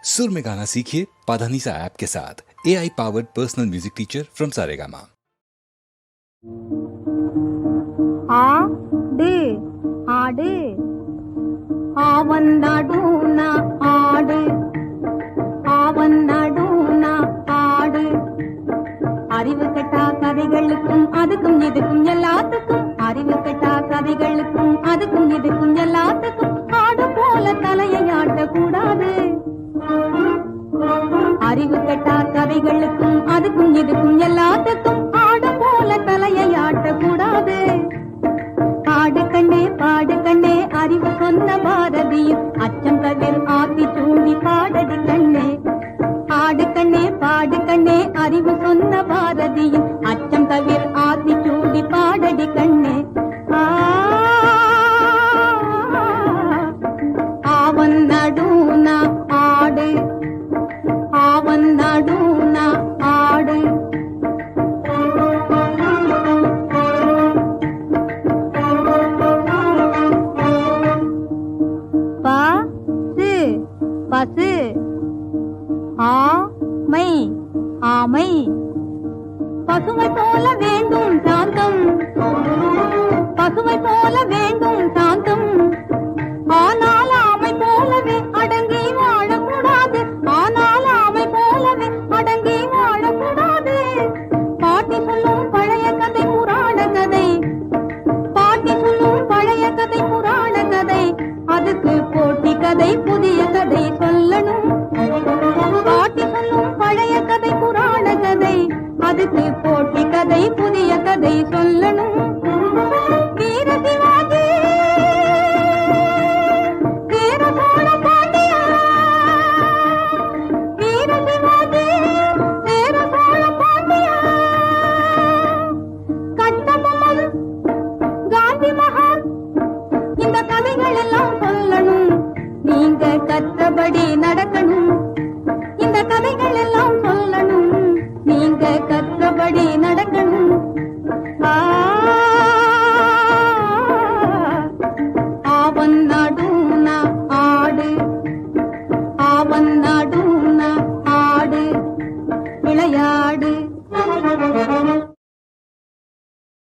सुर में गाना सीखिए पाधानीसा ऐप के साथ। AI powered personal music teacher from Saregama. ஆடு ஆடு ஆவன் நடுனா ஆடு ஆவன் நடுனா ஆடு அறிவு கெட்டா கதைகளுக்கும் அதுக்கும் இதுக்கும் எல்லாத்துக்கும் அறிவு கெட்டா கதைகளுக்கும் அதுக்கும் இதுக்கும் எல்லாத்துக்கும் ஆடு போல தலையை ஆட்டக்கூடாது. அறிவு கெட்டா கதைகளுக்கும் அதுக்கும் இதுக்கும் எல்லாத்துக்கும் ஆடு போல தலையை ஆட்டக்கூடாது. பாடு கண்ணே அறிவு சொன்ன பாரதியும் அச்சம் தவிர ஆத்தி சூண்டி பாடடி கண்ணே. பாடு கண்ணே அறிவு சொன்ன பாரதியும் அச்சம் தவிர ஆத்தி சூண்டி பாடடி கண்ணே. ஆவன் நடுனா ஆடு ஆவன் நடுனா ஆடு பசு ஆமை ஆமை பசுவை போல வேண்டும் சாந்தம் பசுவை போல வேண்டும் சாந்தம் ஆனால் ஆமை போலவே அடங்கி வாழக்கூடாது. ஆனால் ஆமை போலவே அடங்கி வாழக்கூடாது. பாட்டி சொல்லும் பழைய கதை புராண கதை பாட்டி சொல்லும் பழைய கதை புராண கதை அதுக்கு போட்டி கதை புதிய கதை சொல்லணும். பாட்டி சொல்லும் பழைய கதை புராண கதை அதுக்கு போட்டி கதை புதிய கதை சொல்லணும். வீர சிவாஜி வீர சோழ பாண்டியா வீர சிவாஜி வீர சோழ பாண்டியா கட்டபொம்மன் காந்தி மகா